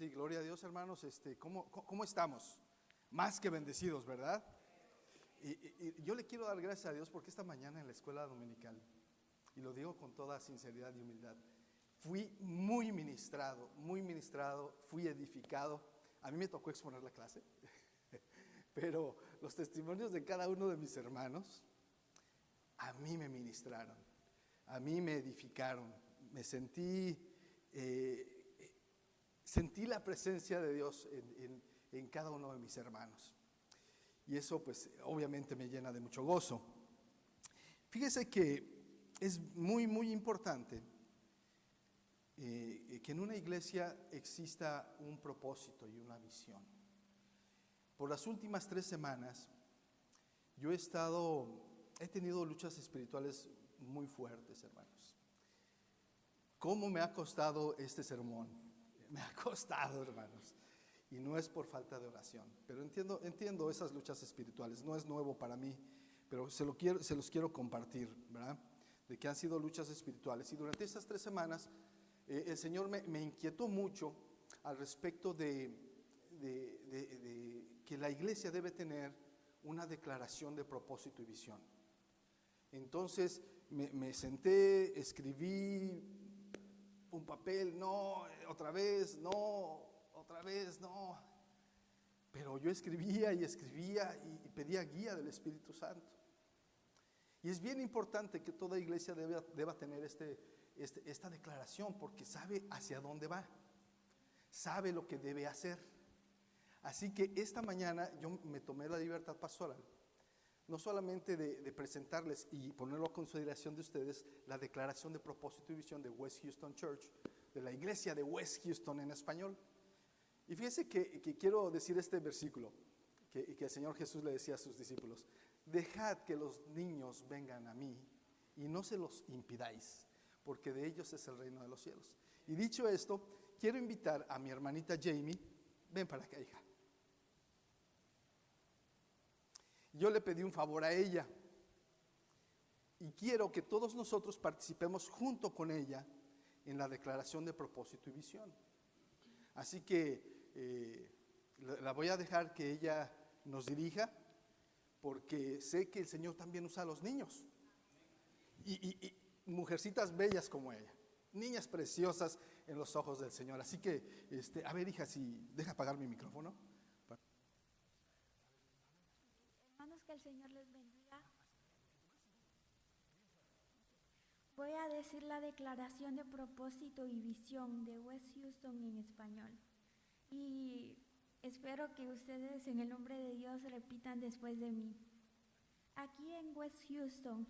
sí, gloria a Dios, hermanos. ¿Cómo estamos? Más que bendecidos, ¿verdad? Y yo le quiero dar gracias a Dios porque esta mañana en la escuela dominical, y lo digo con toda sinceridad y humildad, fui muy ministrado, fui edificado. A mí me tocó exponer la clase, pero los testimonios de cada uno de mis hermanos, a mí me ministraron, a mí me edificaron, me sentí la presencia de Dios en cada uno de mis hermanos. Y eso pues obviamente me llena de mucho gozo. Fíjese que es muy importante que en una iglesia exista un propósito y una visión. Por las últimas 3 semanas yo he tenido luchas espirituales muy fuertes, hermanos. ¿Cómo me ha costado este sermón? Me ha costado, hermanos. Y no es por falta de oración, pero entiendo esas luchas espirituales. No es nuevo para mí, pero se los quiero compartir, ¿verdad? De que han sido luchas espirituales. Y durante estas 3 semanas, el Señor me inquietó mucho al respecto de que la iglesia debe tener una declaración de propósito y visión. Entonces me senté, escribí un papel, no, otra vez, no. Pero yo escribía y pedía guía del Espíritu Santo. Y es bien importante que toda iglesia deba tener esta declaración, porque sabe hacia dónde va, sabe lo que debe hacer. Así que esta mañana yo me tomé la libertad pastoral, no solamente de presentarles y ponerlo a consideración de ustedes, la declaración de propósito y visión de West Houston Church, de la iglesia de West Houston en español. Y fíjese que quiero decir este versículo que el Señor Jesús le decía a sus discípulos: dejad que los niños vengan a mí y no se los impidáis, porque de ellos es el reino de los cielos. Y dicho esto, quiero invitar a mi hermanita Jamie. Ven para acá, hija. Yo le pedí un favor a ella y quiero que todos nosotros participemos junto con ella en la declaración de propósito y visión. Así que la voy a dejar que ella nos dirija, porque sé que el Señor también usa a los niños y mujercitas bellas como ella, niñas preciosas en los ojos del Señor. Así que, a ver, hija, si deja apagar mi micrófono. Hermanos, que el Señor les bendiga. Voy a decir la declaración de propósito y visión de West Houston en español. Y espero que ustedes, en el nombre de Dios, repitan después de mí. Aquí en West Houston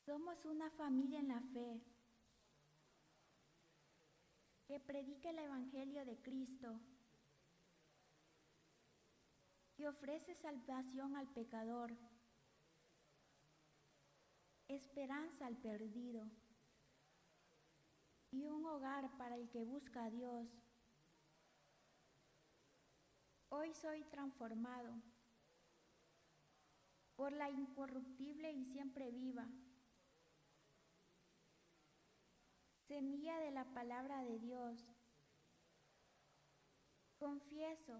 somos una familia en la fe que predica el Evangelio de Cristo, que ofrece salvación al pecador, esperanza al perdido y un hogar para el que busca a Dios. Hoy soy transformado por la incorruptible y siempre viva semilla de la palabra de Dios. Confieso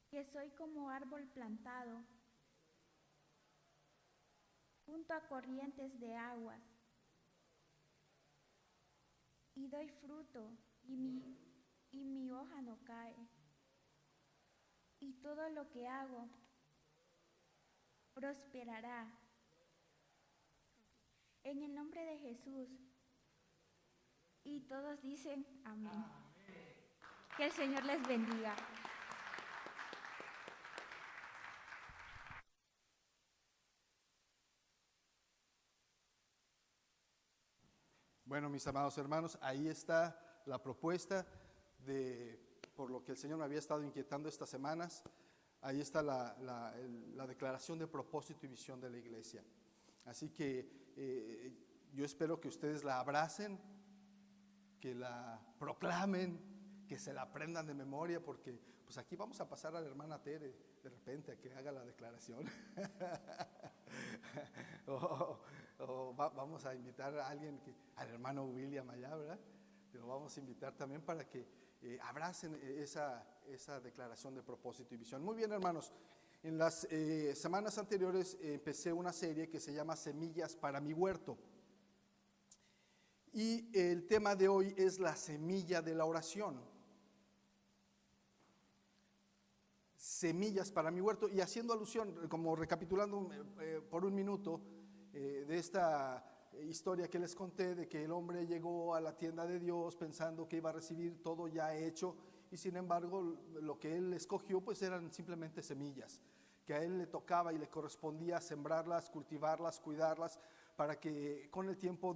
que soy como árbol plantado junto a corrientes de aguas y doy fruto y mi hoja no cae, y todo lo que hago prosperará. En el nombre de Jesús. Y todos dicen amén. Que el Señor les bendiga. Bueno, mis amados hermanos, ahí está la propuesta por lo que el Señor me había estado inquietando estas semanas. Ahí está la declaración de propósito y visión de la iglesia. Así que yo espero que ustedes la abracen, que la proclamen, que se la aprendan de memoria, porque pues aquí vamos a pasar a la hermana Tere de repente a que haga la declaración. Vamos a invitar a alguien, al hermano William allá, ¿verdad? Lo vamos a invitar también para que abracen esa declaración de propósito y visión. Muy bien, hermanos. En las semanas anteriores empecé una serie que se llama Semillas para mi huerto. Y el tema de hoy es la semilla de la oración. Semillas para mi huerto. Y haciendo alusión, como recapitulando por un minuto, de esta historia que les conté, de que el hombre llegó a la tienda de Dios pensando que iba a recibir todo ya hecho, y sin embargo lo que él escogió pues eran simplemente semillas, que a él le tocaba y le correspondía sembrarlas, cultivarlas, cuidarlas, para que con el tiempo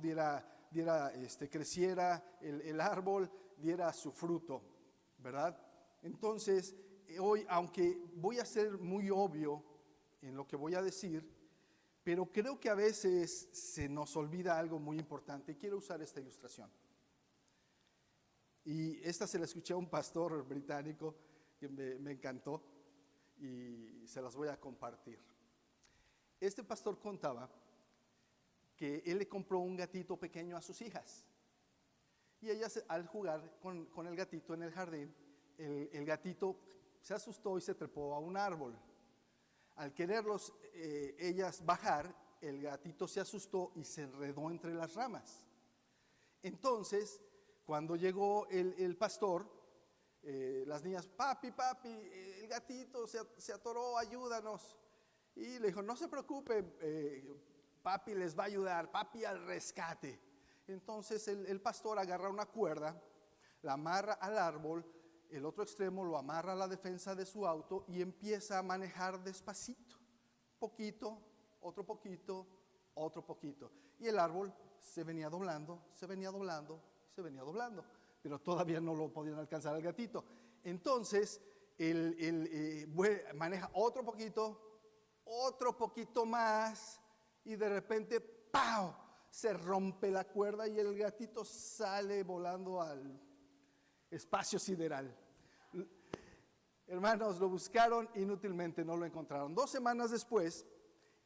creciera el árbol, diera su fruto, ¿verdad? Entonces, hoy, aunque voy a ser muy obvio en lo que voy a decir, pero creo que a veces se nos olvida algo muy importante, y quiero usar esta ilustración. Y esta se la escuché a un pastor británico que me encantó y se las voy a compartir. Este pastor contaba que él le compró un gatito pequeño a sus hijas. Y ellas, al jugar con el gatito en el jardín, el gatito se asustó y se trepó a un árbol. Al quererlos ellas bajar, el gatito se asustó y se enredó entre las ramas. Entonces, cuando llegó el pastor, las niñas, papi, el gatito se atoró, ayúdanos. Y le dijo, no se preocupe, papi les va a ayudar, papi al rescate. Entonces el pastor agarra una cuerda, la amarra al árbol, el otro extremo lo amarra a la defensa de su auto y empieza a manejar despacito, poquito, otro poquito, otro poquito. Y el árbol se venía doblando, se venía doblando, se venía doblando, pero todavía no lo podían alcanzar al gatito. Entonces, maneja otro poquito más, y de repente, ¡pau!, se rompe la cuerda y el gatito sale volando al espacio sideral. Hermanos, lo buscaron inútilmente, no lo encontraron. 2 semanas después,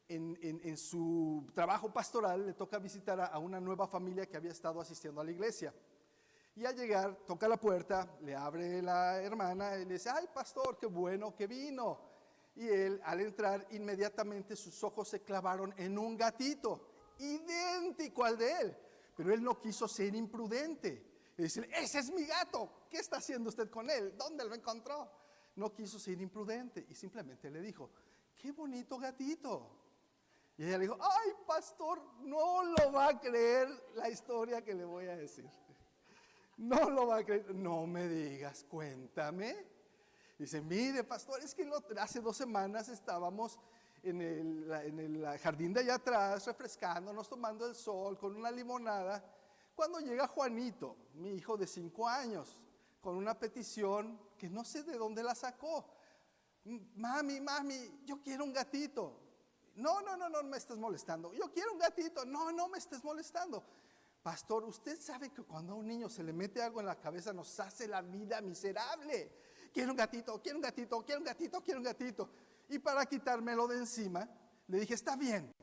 en su trabajo pastoral, le toca visitar a una nueva familia que había estado asistiendo a la iglesia. Y al llegar, toca la puerta, le abre la hermana y le dice, ay, pastor, qué bueno que vino. Y él, al entrar, inmediatamente sus ojos se clavaron en un gatito, idéntico al de él. Pero él no quiso ser imprudente. Y dice, ese es mi gato, ¿qué está haciendo usted con él? ¿Dónde lo encontró? No quiso ser imprudente y simplemente le dijo, qué bonito gatito. Y ella le dijo, ay, pastor, no lo va a creer la historia que le voy a decir. No lo va a creer, no me digas, cuéntame. Dice, mire, pastor, es que hace 2 semanas estábamos en el jardín de allá atrás, refrescándonos, tomando el sol, con una limonada, cuando llega Juanito, mi hijo de 5 años, con una petición que no sé de dónde la sacó. Mami, yo quiero un gatito. No me estés molestando. Yo quiero un gatito. No me estés molestando. Pastor, usted sabe que cuando a un niño se le mete algo en la cabeza nos hace la vida miserable. Quiero un gatito. Y para quitármelo de encima, le dije, está bien,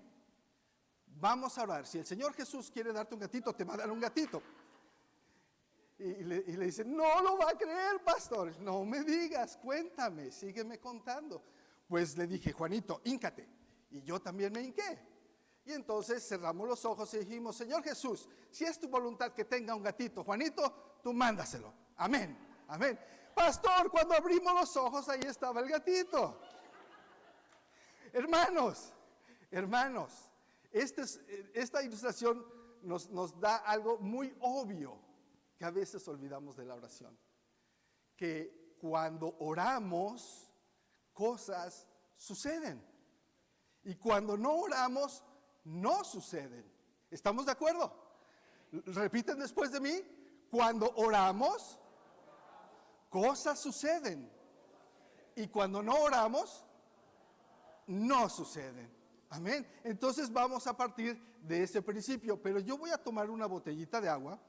vamos a orar. Si el Señor Jesús quiere darte un gatito, te va a dar un gatito. Y le dice, no lo va a creer, pastor. No me digas, cuéntame, sígueme contando. Pues le dije, Juanito, híncate. Y yo también me hinqué. Y entonces cerramos los ojos y dijimos, Señor Jesús, si es tu voluntad que tenga un gatito, Juanito, tú mándaselo. Amén. Pastor, cuando abrimos los ojos, ahí estaba el gatito. Hermanos, esta ilustración nos da algo muy obvio que a veces olvidamos de la oración. Que cuando oramos, cosas suceden. Y cuando no oramos, no suceden. ¿Estamos de acuerdo? Repiten después de mí. Cuando oramos, cosas suceden. Y cuando no oramos, no suceden. Amén. Entonces vamos a partir de ese principio. Pero yo voy a tomar una botellita de agua.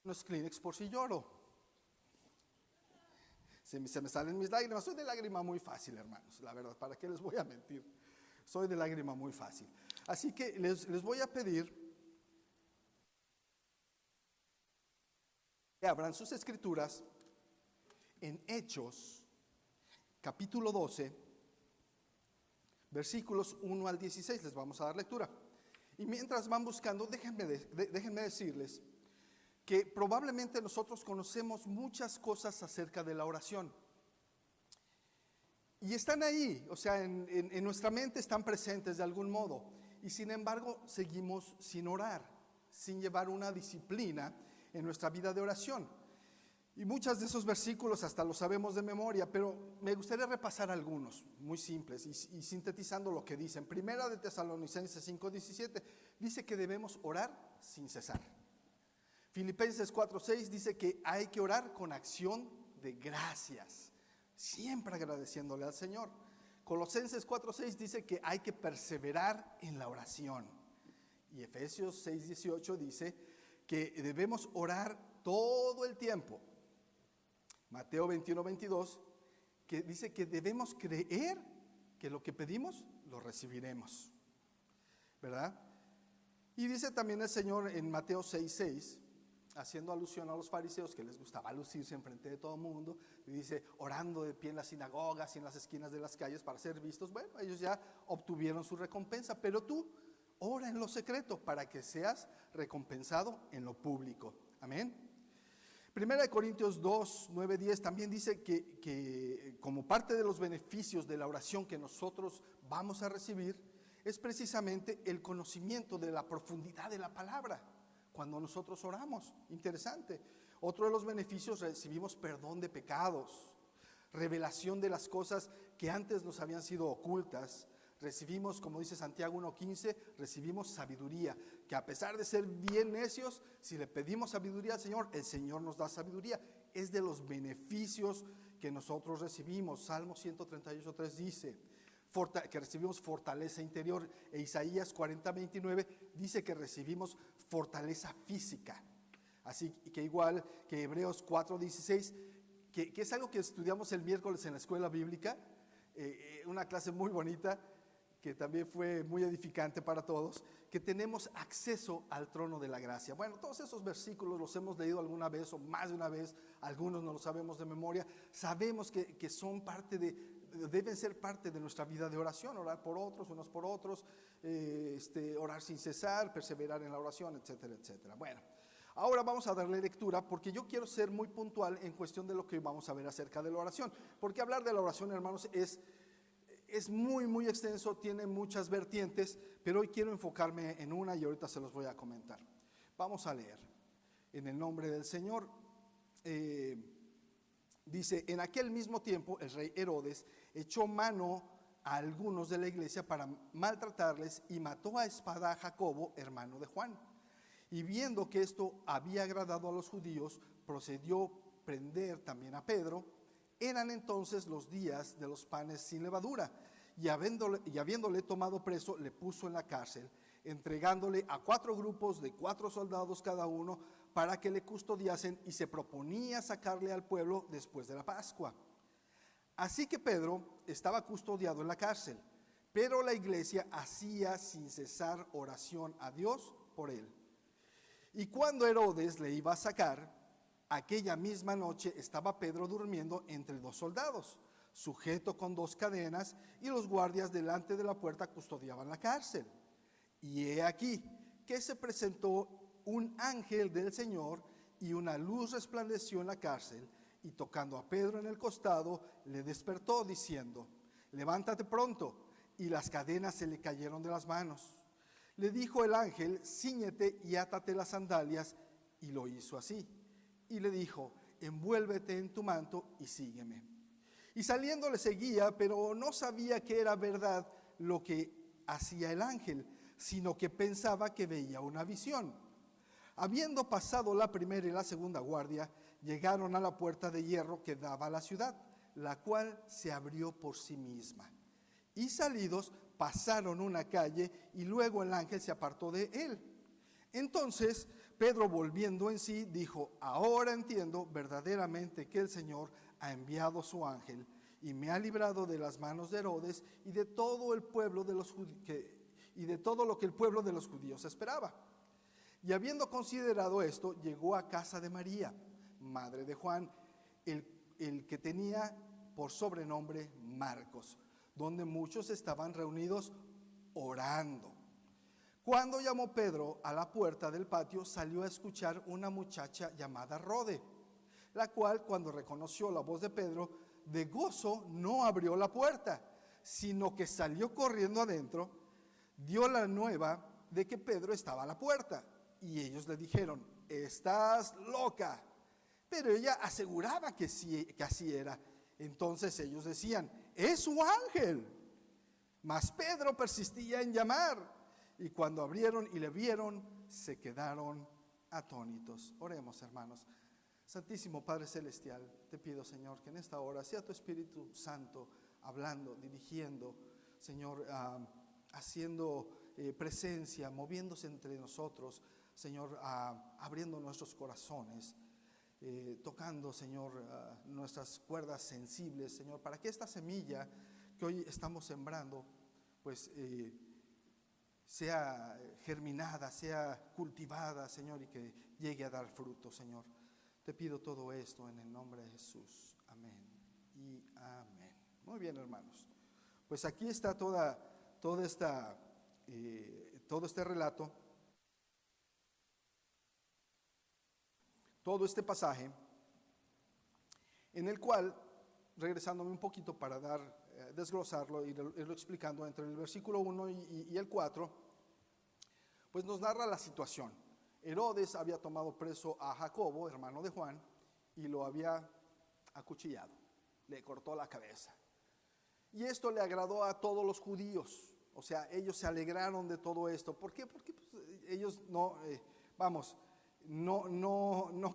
Unos Kleenex por si lloro. se me salen mis lágrimas. Soy de lágrima muy fácil, hermanos, la verdad, ¿para qué les voy a mentir? Soy de lágrima muy fácil. Así que les voy a pedir que abran sus escrituras en Hechos, capítulo 12, versículos 1 al 16, les vamos a dar lectura. Y mientras van buscando, déjenme decirles que probablemente nosotros conocemos muchas cosas acerca de la oración. Y están ahí, o sea, en nuestra mente están presentes de algún modo. Y sin embargo, seguimos sin orar, sin llevar una disciplina en nuestra vida de oración. Y muchos de esos versículos hasta los sabemos de memoria, pero me gustaría repasar algunos, muy simples, y sintetizando lo que dicen. Primera de Tesalonicenses 5:17, dice que debemos orar sin cesar. Filipenses 4:6 dice que hay que orar con acción de gracias, siempre agradeciéndole al Señor. Colosenses 4:6 dice que hay que perseverar en la oración. Y Efesios 6:18 dice que debemos orar todo el tiempo. Mateo 21:22, que dice que debemos creer que lo que pedimos lo recibiremos, ¿verdad? Y dice también el Señor en Mateo 6:6, haciendo alusión a los fariseos que les gustaba lucirse enfrente de todo el mundo, y dice, orando de pie en las sinagogas y en las esquinas de las calles para ser vistos. Bueno, ellos ya obtuvieron su recompensa, pero tú ora en lo secreto para que seas recompensado en lo público. Amén. Primera de Corintios 2, 9, 10 también dice que como parte de los beneficios de la oración que nosotros vamos a recibir es precisamente el conocimiento de la profundidad de la palabra cuando nosotros oramos. Interesante. Otro de los beneficios, recibimos perdón de pecados, revelación de las cosas que antes nos habían sido ocultas. Recibimos, como dice Santiago 1:15, recibimos sabiduría, que a pesar de ser bien necios, si le pedimos sabiduría al Señor, el Señor nos da sabiduría. Es de los beneficios que nosotros recibimos. Salmo 138:3 dice que recibimos fortaleza interior, e Isaías 40:29 dice que recibimos fortaleza física. Así que igual que Hebreos 4:16, que es algo que estudiamos el miércoles en la escuela bíblica, una clase muy bonita, que también fue muy edificante para todos, que tenemos acceso al trono de la gracia. Bueno, todos esos versículos los hemos leído alguna vez o más de una vez, algunos no los sabemos de memoria, sabemos que son deben ser parte de nuestra vida de oración, orar por otros, unos por otros, orar sin cesar, perseverar en la oración, etcétera, etcétera. Bueno, ahora vamos a darle lectura porque yo quiero ser muy puntual en cuestión de lo que vamos a ver acerca de la oración, porque hablar de la oración, hermanos, es muy, muy extenso, tiene muchas vertientes, pero hoy quiero enfocarme en una y ahorita se los voy a comentar. Vamos a leer. En el nombre del Señor, dice, en aquel mismo tiempo el rey Herodes echó mano a algunos de la iglesia para maltratarles y mató a espada a Jacobo, hermano de Juan. Y viendo que esto había agradado a los judíos, procedió a prender también a Pedro. Eran entonces los días de los panes sin levadura, y habiéndole tomado preso, le puso en la cárcel, entregándole a 4 grupos de 4 soldados cada uno, para que le custodiasen, y se proponía sacarle al pueblo después de la Pascua. Así que Pedro estaba custodiado en la cárcel, pero la iglesia hacía sin cesar oración a Dios por él. Y cuando Herodes le iba a sacar, aquella misma noche estaba Pedro durmiendo entre 2 soldados, sujeto con 2 cadenas, y los guardias delante de la puerta custodiaban la cárcel. Y he aquí que se presentó un ángel del Señor, y una luz resplandeció en la cárcel, y tocando a Pedro en el costado, le despertó diciendo, levántate pronto, y las cadenas se le cayeron de las manos. Le dijo el ángel, cíñete y átate las sandalias, y lo hizo así. Y le dijo, envuélvete en tu manto y sígueme. Y saliendo le seguía, pero no sabía que era verdad lo que hacía el ángel, sino que pensaba que veía una visión. Habiendo pasado la primera y la segunda guardia, llegaron a la puerta de hierro que daba a la ciudad, la cual se abrió por sí misma. Y salidos pasaron una calle, y luego el ángel se apartó de él. Entonces Pedro, volviendo en sí, dijo, ahora entiendo verdaderamente que el Señor ha enviado su ángel y me ha librado de las manos de Herodes y de todo el pueblo de los y de todo lo que el pueblo de los judíos esperaba. Y habiendo considerado esto, llegó a casa de María, madre de Juan, el que tenía por sobrenombre Marcos, donde muchos estaban reunidos orando. Cuando llamó Pedro a la puerta del patio, salió a escuchar una muchacha llamada Rode, la cual, cuando reconoció la voz de Pedro, de gozo no abrió la puerta, sino que salió corriendo adentro, dio la nueva de que Pedro estaba a la puerta. Y ellos le dijeron: estás loca. Pero ella aseguraba que sí, que así era. Entonces ellos decían: es su ángel. Mas Pedro persistía en llamar. Y cuando abrieron y le vieron, se quedaron atónitos. Oremos, hermanos. Santísimo Padre Celestial, te pido, Señor, que en esta hora sea tu Espíritu Santo hablando, dirigiendo, Señor, haciendo presencia, moviéndose entre nosotros, Señor, abriendo nuestros corazones, tocando, Señor, nuestras cuerdas sensibles, Señor, para que esta semilla que hoy estamos sembrando, pues sea germinada, sea cultivada, Señor, y que llegue a dar fruto, Señor. Te pido todo esto en el nombre de Jesús. Amén y amén. Muy bien, hermanos. Pues aquí está todo este relato, todo este pasaje, en el cual, regresándome un poquito para desglosarlo y irlo explicando, entre el versículo 1 y el 4, pues nos narra la situación. Herodes había tomado preso a Jacobo, hermano de Juan, y lo había acuchillado, le cortó la cabeza. Y esto le agradó a todos los judíos, o sea, ellos se alegraron de todo esto. ¿Por qué? Porque pues, ellos no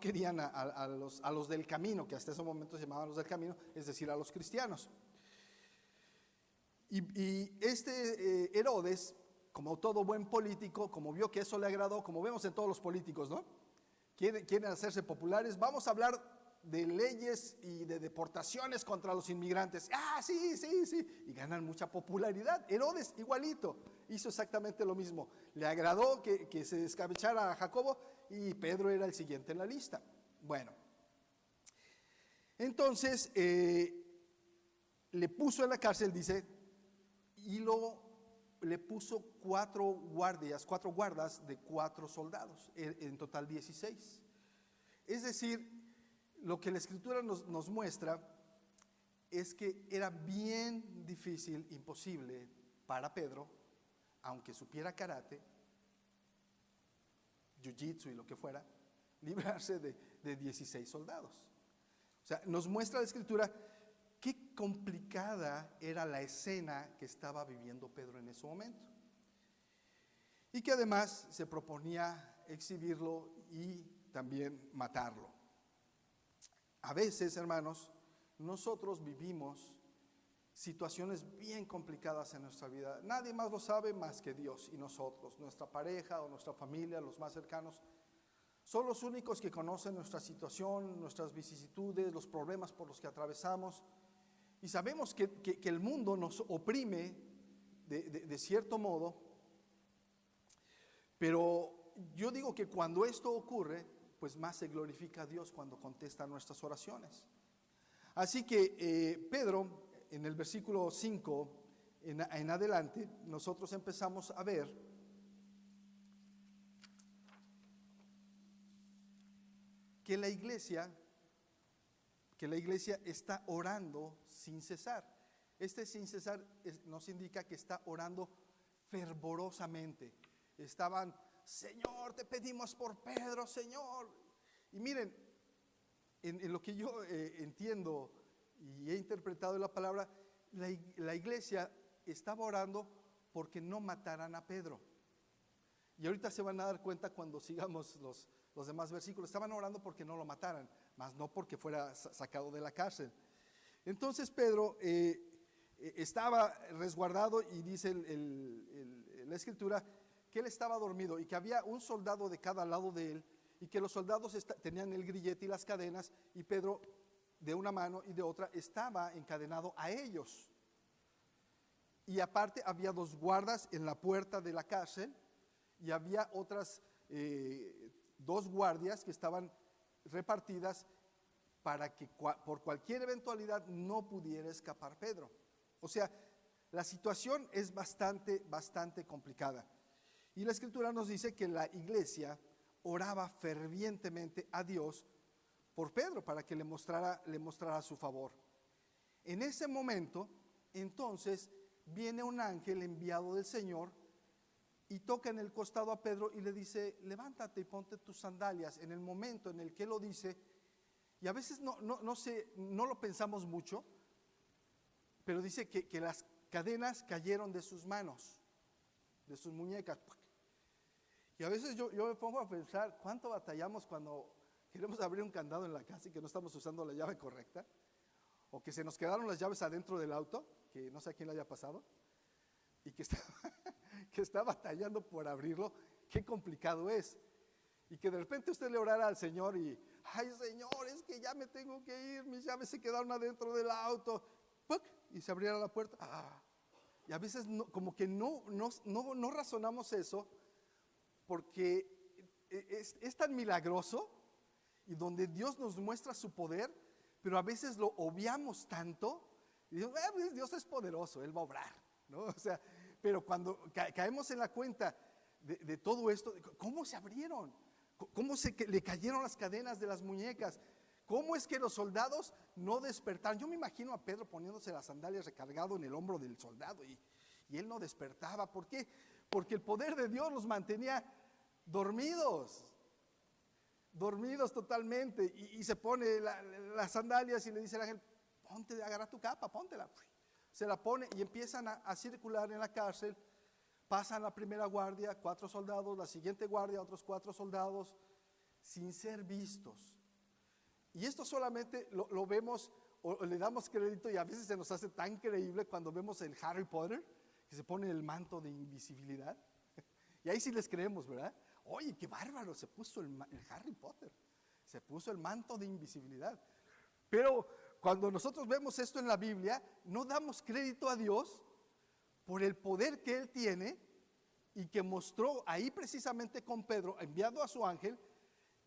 querían a los del camino, que hasta ese momento se llamaban los del camino, es decir, a los cristianos. Y Herodes, como todo buen político, como vio que eso le agradó, como vemos en todos los políticos, ¿no? Quieren hacerse populares. Vamos a hablar de leyes y de deportaciones contra los inmigrantes. Sí. Y ganan mucha popularidad. Herodes igualito, hizo exactamente lo mismo. Le agradó que se descabechara a Jacobo y Pedro era el siguiente en la lista. Bueno, entonces le puso en la cárcel, dice, y le puso 4 guardas de 4 soldados, en total 16. Es decir, lo que la Escritura nos muestra es que era bien difícil, imposible para Pedro, aunque supiera karate, jiu-jitsu y lo que fuera, librarse de 16 soldados. O sea, nos muestra la Escritura qué complicada era la escena que estaba viviendo Pedro en ese momento. Y que además se proponía exhibirlo y también matarlo. A veces, hermanos, nosotros vivimos situaciones bien complicadas en nuestra vida. Nadie más lo sabe más que Dios y nosotros, nuestra pareja o nuestra familia, los más cercanos. Son los únicos que conocen nuestra situación, nuestras vicisitudes, los problemas por los que atravesamos. Y sabemos que el mundo nos oprime de cierto modo. Pero yo digo que cuando esto ocurre, pues más se glorifica a Dios cuando contesta nuestras oraciones. Así que Pedro, en el versículo 5 en adelante, nosotros empezamos a ver que la iglesia está orando sin cesar. Sin cesar nos indica que está orando fervorosamente. Estaban: Señor, te pedimos por Pedro, Señor. Y miren, en lo que yo entiendo y he interpretado de la palabra, la iglesia estaba orando porque no mataran a Pedro. Y ahorita se van a dar cuenta cuando sigamos los demás versículos. Estaban orando porque no lo mataran, mas no porque fuera sacado de la cárcel. Entonces Pedro estaba resguardado, y dice la Escritura que él estaba dormido y que había un soldado de cada lado de él, y que los soldados tenían el grillete y las cadenas, y Pedro de una mano y de otra estaba encadenado a ellos. Y aparte había 2 guardas en la puerta de la cárcel y había otras 2 guardias que estaban repartidas para que por cualquier eventualidad no pudiera escapar Pedro. O sea, la situación es bastante complicada. Y la Escritura nos dice que la iglesia oraba fervientemente a Dios por Pedro para que le mostrara su favor. En ese momento, entonces, viene un ángel enviado del Señor y toca en el costado a Pedro y le dice: levántate y ponte tus sandalias. En el momento en el que lo dice, y a veces no lo pensamos mucho, pero dice que las cadenas cayeron de sus manos, de sus muñecas. Y a veces yo me pongo a pensar cuánto batallamos cuando queremos abrir un candado en la casa y que no estamos usando la llave correcta, o que se nos quedaron las llaves adentro del auto, que no sé a quién le haya pasado, y que está batallando por abrirlo. Qué complicado es. Y que de repente usted le orara al Señor y: ay, Señor, es que ya me tengo que ir, mis llaves se quedaron adentro del auto. ¡Puc! Y se abriera la puerta. Y a veces como que no razonamos eso, porque es tan milagroso y donde Dios nos muestra su poder, pero a veces lo obviamos tanto y decimos: pues Dios es poderoso, Él va a obrar, ¿no? O sea, pero cuando caemos en la cuenta de todo esto, ¿cómo se abrieron? ¿Cómo le cayeron las cadenas de las muñecas? ¿Cómo es que los soldados no despertaron? Yo me imagino a Pedro poniéndose las sandalias recargado en el hombro del soldado y él no despertaba. ¿Por qué? Porque el poder de Dios los mantenía dormidos totalmente. Y se pone las sandalias y le dice al ángel: ponte, agarra tu capa, póntela. Se la pone y empiezan a circular en la cárcel. Pasan la primera guardia, 4 soldados, la siguiente guardia, otros 4 soldados, sin ser vistos. Y esto solamente lo vemos o le damos crédito, y a veces se nos hace tan creíble cuando vemos el Harry Potter, que se pone el manto de invisibilidad. Y ahí sí les creemos, ¿verdad? Oye, qué bárbaro, se puso el Harry Potter, se puso el manto de invisibilidad. Pero cuando nosotros vemos esto en la Biblia, no damos crédito a Dios por el poder que Él tiene y que mostró ahí precisamente con Pedro, enviado a su ángel,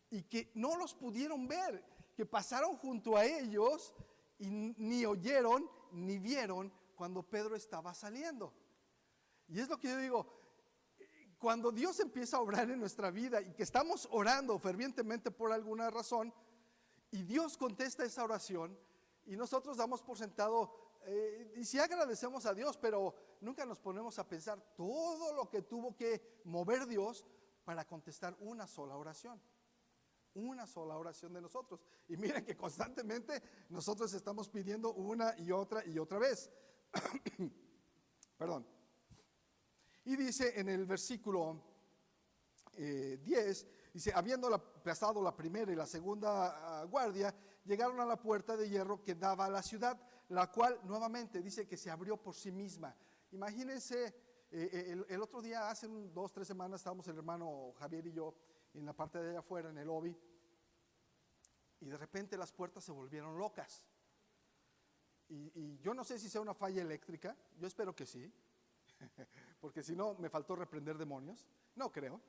y que no los pudieron ver, que pasaron junto a ellos y ni oyeron ni vieron cuando Pedro estaba saliendo. Y es lo que yo digo: cuando Dios empieza a obrar en nuestra vida y que estamos orando fervientemente por alguna razón, y Dios contesta esa oración, y nosotros damos por sentado, y sí agradecemos a Dios, pero nunca nos ponemos a pensar todo lo que tuvo que mover Dios para contestar una sola oración de nosotros. Y miren que constantemente nosotros estamos pidiendo una y otra vez. Perdón. Y dice en el versículo 10, dice: habiendo pasado la primera y la segunda guardia, llegaron a la puerta de hierro que daba a la ciudad, la cual nuevamente dice que se abrió por sí misma. Imagínense, el otro día, hace 2-3 semanas, estábamos el hermano Javier y yo en la parte de allá afuera, en el lobby, y de repente las puertas se volvieron locas. Y yo no sé si sea una falla eléctrica, yo espero que sí, porque si no me faltó reprender demonios, no creo.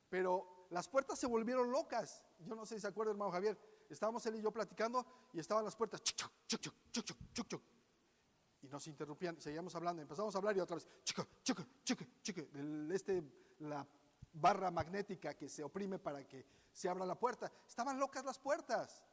Pero las puertas se volvieron locas. Yo no sé si se acuerda, hermano Javier, estábamos él y yo platicando y estaban las puertas chuc, chuc, chuc, chuc, chuc, chuc, chuc, y nos interrumpían, seguíamos hablando, empezamos a hablar y otra vez chuc, chuc, chuc, chuc, la barra magnética que se oprime para que se abra la puerta. Estaban locas las puertas.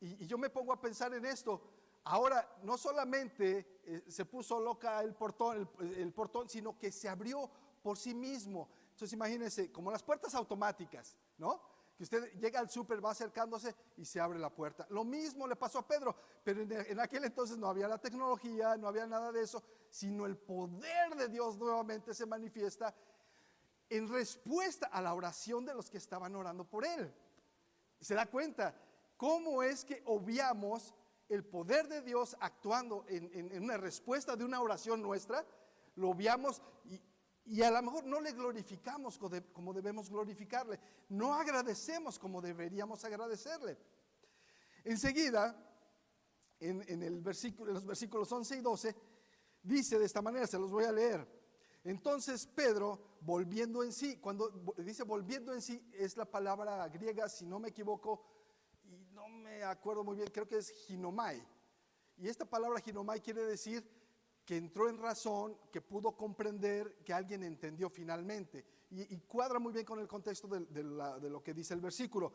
Y yo me pongo a pensar en esto. Ahora no solamente se puso loca el portón, sino que se abrió por sí mismo. Entonces imagínense, como las puertas automáticas, ¿no? Que usted llega al súper, va acercándose y se abre la puerta. Lo mismo le pasó a Pedro, pero en aquel entonces no había la tecnología, no había nada de eso, sino el poder de Dios nuevamente se manifiesta en respuesta a la oración de los que estaban orando por él. ¿Se da cuenta cómo es que obviamos el poder de Dios actuando en una respuesta de una oración nuestra? Lo obviamos y a lo mejor no le glorificamos como debemos glorificarle, no agradecemos como deberíamos agradecerle. Enseguida, en los versículos 11 y 12, dice de esta manera, se los voy a leer. Entonces Pedro, volviendo en sí, cuando dice volviendo en sí, es la palabra griega, si no me equivoco, y no me acuerdo muy bien, creo que es ginomai. Y esta palabra ginomai quiere decir que entró en razón, que pudo comprender, que alguien entendió finalmente. Y cuadra muy bien con el contexto de lo que dice el versículo.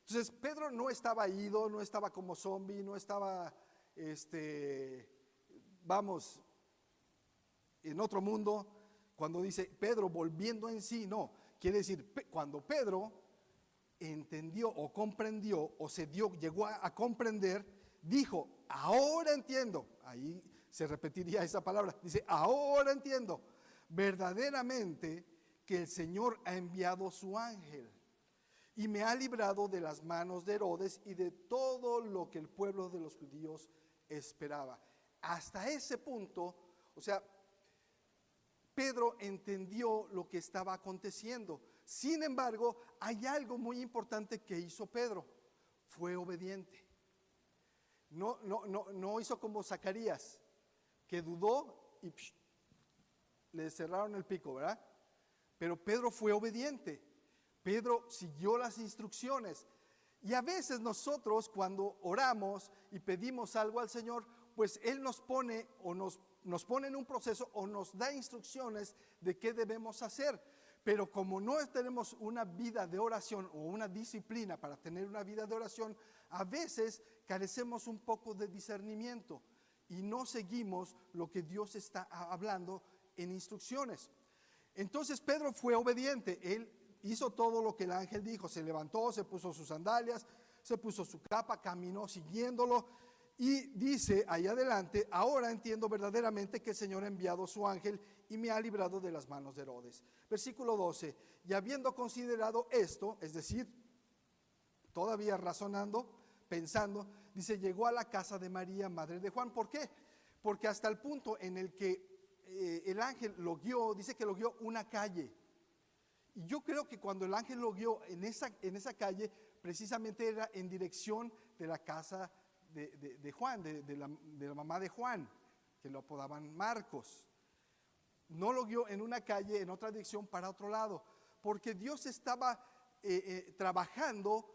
Entonces Pedro no estaba ido, no estaba como zombie, no estaba, en otro mundo. Cuando dice Pedro volviendo en sí, no, quiere decir cuando Pedro entendió o comprendió o llegó a comprender, dijo, ahora entiendo. Ahí se repetiría esa palabra, dice, ahora entiendo verdaderamente que el Señor ha enviado su ángel y me ha librado de las manos de Herodes y de todo lo que el pueblo de los judíos esperaba. Hasta ese punto, o sea, Pedro entendió lo que estaba aconteciendo. Sin embargo, hay algo muy importante que hizo Pedro. Fue obediente. No hizo como Zacarías, que dudó y le cerraron el pico, ¿verdad? Pero Pedro fue obediente. Pedro siguió las instrucciones. Y a veces nosotros cuando oramos y pedimos algo al Señor, pues Él nos pone o nos pone en un proceso o nos da instrucciones de qué debemos hacer. Pero como no tenemos una vida de oración o una disciplina para tener una vida de oración, a veces carecemos un poco de discernimiento y no seguimos lo que Dios está hablando en instrucciones. Entonces Pedro fue obediente. Él hizo todo lo que el ángel dijo. Se levantó, se puso sus sandalias, se puso su capa, caminó siguiéndolo. Y dice ahí adelante, ahora entiendo verdaderamente que el Señor ha enviado su ángel y me ha librado de las manos de Herodes. Versículo 12, y habiendo considerado esto, es decir, todavía razonando, pensando, dice, llegó a la casa de María, madre de Juan. ¿Por qué? Porque hasta el punto en el que el ángel lo guió, dice que lo guió una calle. Y yo creo que cuando el ángel lo guió en esa calle, precisamente era en dirección de la casa de Juan, de la mamá de Juan, que lo apodaban Marcos. No lo guió en una calle, en otra dirección, para otro lado, porque Dios estaba trabajando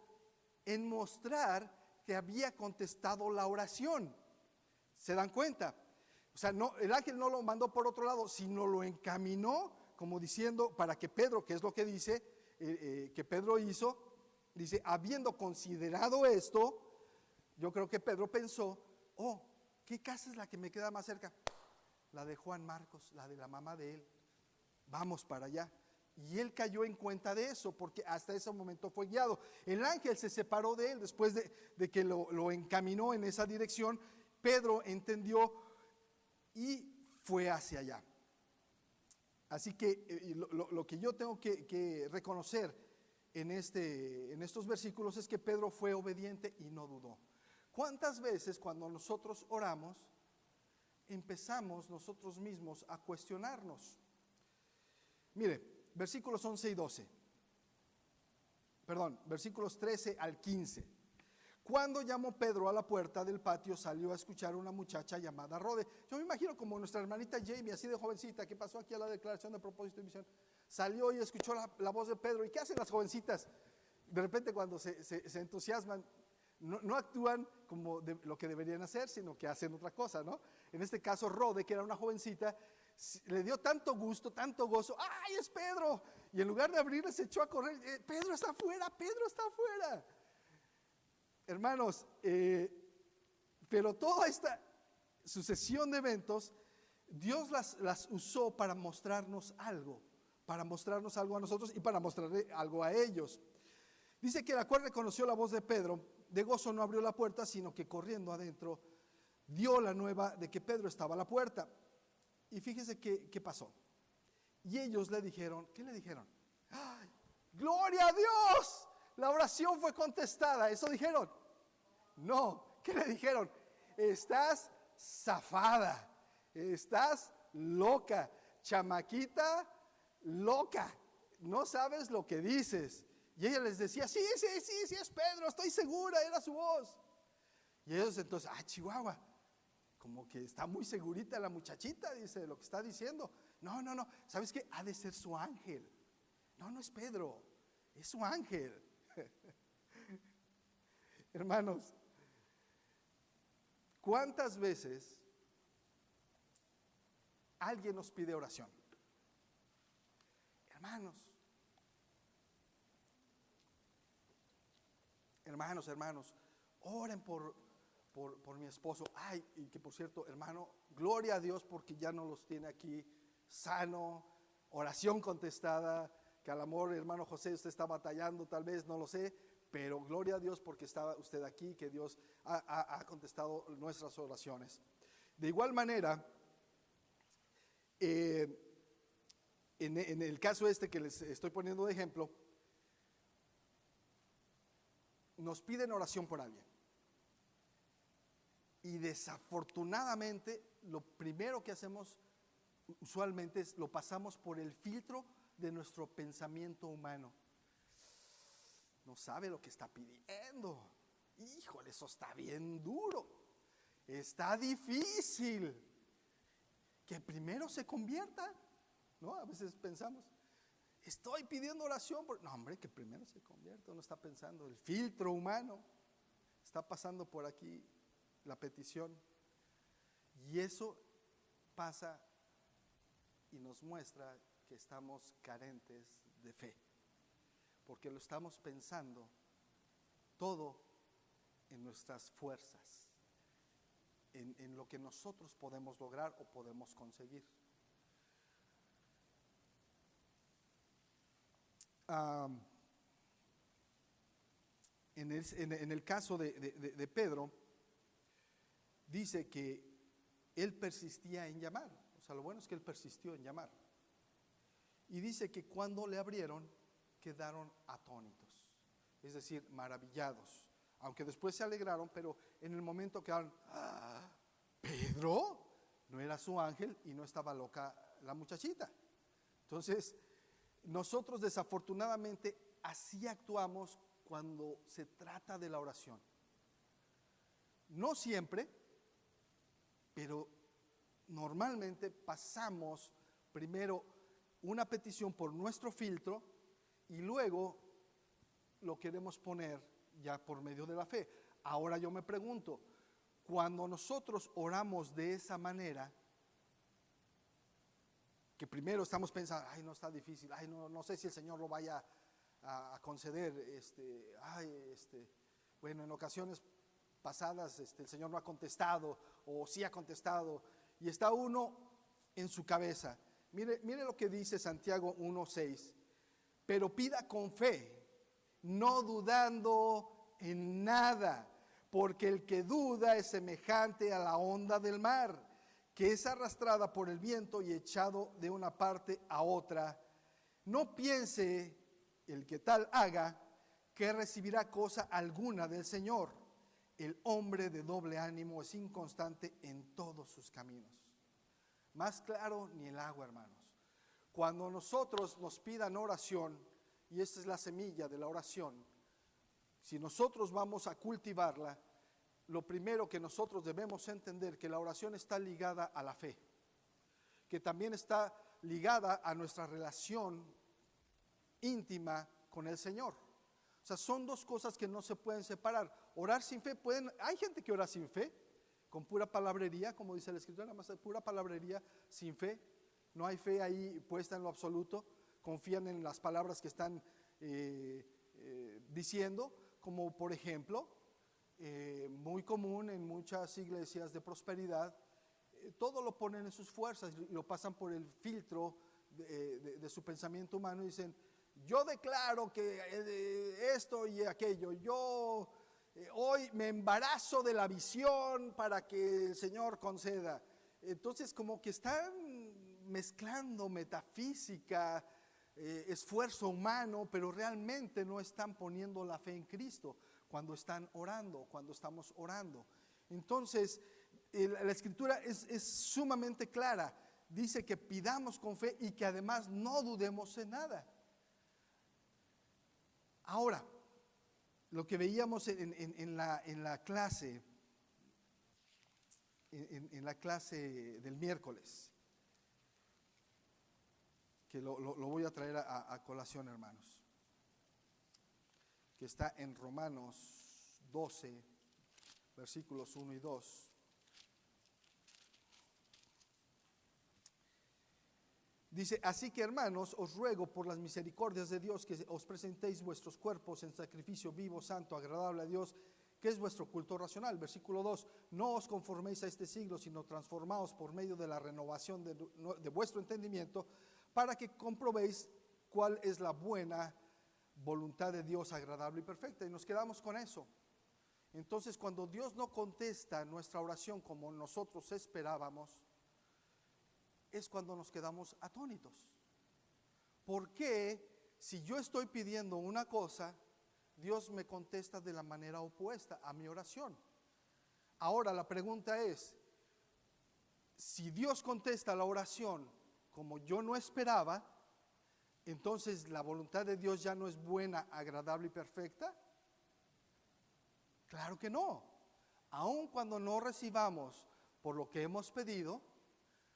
en mostrar que había contestado la oración. ¿Se dan cuenta? O sea, el ángel no lo mandó por otro lado, sino lo encaminó, como diciendo, para que Pedro, que es lo que dice, que Pedro hizo, dice, habiendo considerado esto, yo creo que Pedro pensó, ¿qué casa es la que me queda más cerca? La de Juan Marcos, la de la mamá de él. Vamos para allá. Y él cayó en cuenta de eso, porque hasta ese momento fue guiado. El ángel se separó de él después de que lo encaminó en esa dirección. Pedro entendió y fue hacia allá. Así que lo que yo tengo que reconocer en estos versículos es que Pedro fue obediente y no dudó. ¿Cuántas veces cuando nosotros oramos empezamos nosotros mismos a cuestionarnos? Mire, versículos 11 y 12. Perdón, versículos 13 al 15. Cuando llamó Pedro a la puerta del patio, salió a escuchar a una muchacha llamada Rode. Yo me imagino como nuestra hermanita Jamie, así de jovencita, que pasó aquí a la declaración de propósito y misión. Salió y escuchó la voz de Pedro. ¿Y qué hacen las jovencitas? De repente cuando se entusiasman, no actúan como lo que deberían hacer, sino que hacen otra cosa, ¿no? En este caso Rode, que era una jovencita, le dio tanto gusto, tanto gozo. ¡Ay, es Pedro! Y en lugar de abrirle se echó a correr. ¡Pedro está afuera! ¡Pedro está afuera! Hermanos, pero toda esta sucesión de eventos, Dios las usó para mostrarnos algo a nosotros y para mostrarle algo a ellos. Dice que la cual reconoció la voz de Pedro, de gozo no abrió la puerta, sino que corriendo adentro dio la nueva de que Pedro estaba a la puerta. Y fíjese qué pasó. Y ellos le dijeron, ¿qué le dijeron? ¡Ay, gloria a Dios! La oración fue contestada. ¿Eso dijeron? No. ¿Qué le dijeron? Estás zafada. Estás loca. Chamaquita loca. No sabes lo que dices. Y ella les decía, sí, es Pedro, estoy segura, era su voz. Y ellos entonces, Chihuahua, como que está muy segurita la muchachita, dice, de lo que está diciendo. No, ¿sabes qué? Ha de ser su ángel. No es Pedro, es su ángel. Hermanos, ¿cuántas veces alguien nos pide oración? Hermanos, oren por mi esposo. Y que por cierto, hermano, gloria a Dios porque ya no los tiene aquí sano, oración contestada, que al amor, hermano José, usted está batallando, tal vez, no lo sé, pero gloria a Dios porque está usted aquí, que Dios ha contestado nuestras oraciones. De igual manera, en el caso que les estoy poniendo de ejemplo, nos piden oración por alguien. Y desafortunadamente, lo primero que hacemos usualmente es lo pasamos por el filtro de nuestro pensamiento humano. No sabe lo que está pidiendo. Híjole, eso está bien duro. Está difícil. Que primero se convierta, ¿no? A veces pensamos, estoy pidiendo oración no, hombre, que primero se convierta. Uno está pensando, el filtro humano está pasando por aquí la petición. Y eso pasa y nos muestra que estamos carentes de fe, porque lo estamos pensando todo en nuestras fuerzas, en lo que nosotros podemos lograr o podemos conseguir. En el caso de Pedro, dice que él persistía en llamar. O sea, lo bueno es que él persistió en llamar. Y dice que cuando le abrieron, quedaron atónitos, es decir, maravillados. Aunque después se alegraron, pero en el momento quedaron, ¿Pedro? No era su ángel y no estaba loca la muchachita. Entonces, nosotros desafortunadamente así actuamos cuando se trata de la oración. No siempre, pero normalmente pasamos primero una petición por nuestro filtro y luego lo queremos poner ya por medio de la fe. Ahora yo me pregunto, cuando nosotros oramos de esa manera, que primero estamos pensando, no está difícil, no sé si el Señor lo vaya a conceder, bueno, en ocasiones pasadas el Señor no ha contestado o sí ha contestado, y está uno en su cabeza. Mire lo que dice Santiago 1:6, pero pida con fe, no dudando en nada, porque el que duda es semejante a la onda del mar, que es arrastrada por el viento y echado de una parte a otra. No piense el que tal haga que recibirá cosa alguna del Señor. El hombre de doble ánimo es inconstante en todos sus caminos. Más claro ni el agua, hermanos. Cuando nosotros nos pidan oración, y esta es la semilla de la oración, si nosotros vamos a cultivarla, lo primero que nosotros debemos entender que la oración está ligada a la fe, que también está ligada a nuestra relación íntima con el Señor. O sea, son dos cosas que no se pueden separar. Orar sin fe, hay gente que ora sin fe, con pura palabrería, como dice la Escritura, nada más pura palabrería, sin fe. No hay fe ahí puesta en lo absoluto, confían en las palabras que están diciendo, como por ejemplo, muy común en muchas iglesias de prosperidad, todo lo ponen en sus fuerzas y lo pasan por el filtro de su pensamiento humano y dicen, yo declaro que esto y aquello, yo hoy me embarazo de la visión para que el Señor conceda. Entonces como que están mezclando metafísica, esfuerzo humano, pero realmente no están poniendo la fe en Cristo cuando están orando, cuando estamos orando. Entonces la Escritura es sumamente clara, dice que pidamos con fe y que además no dudemos en nada. Ahora, lo que veíamos en la clase en la clase del miércoles, que lo voy a traer a colación, hermanos, que está en Romanos 12, versículos 1 y 2. Dice, así que hermanos, os ruego por las misericordias de Dios que os presentéis vuestros cuerpos en sacrificio vivo, santo, agradable a Dios, que es vuestro culto racional. Versículo 2, no os conforméis a este siglo, sino transformaos por medio de la renovación de vuestro entendimiento, para que comprobéis cuál es la buena voluntad de Dios, agradable y perfecta. Y nos quedamos con eso. Entonces, cuando Dios no contesta nuestra oración como nosotros esperábamos, es cuando nos quedamos atónitos. ¿Por qué si yo estoy pidiendo una cosa, Dios me contesta de la manera opuesta a mi oración? Ahora la pregunta es, si Dios contesta la oración como yo no esperaba, entonces la voluntad de Dios ya no es buena, agradable y perfecta. Claro que no. Aun cuando no recibamos por lo que hemos pedido,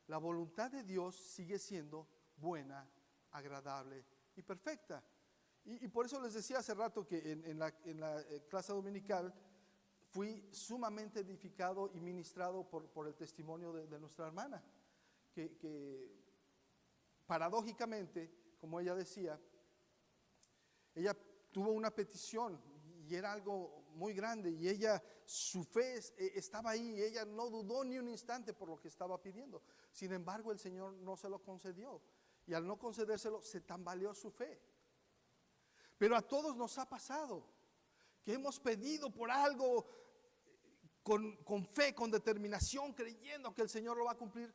la voluntad de Dios sigue siendo buena, agradable y perfecta. Y por eso les decía hace rato que en la clase dominical fui sumamente edificado y ministrado por el testimonio de nuestra hermana, que paradójicamente, como ella decía, ella tuvo una petición y era algo muy grande, y ella, su fe estaba ahí, ella no dudó ni un instante por lo que estaba pidiendo. Sin embargo, el Señor no se lo concedió, y al no concedérselo se tambaleó su fe. Pero a todos nos ha pasado que hemos pedido por algo con fe, con determinación, creyendo que el Señor lo va a cumplir,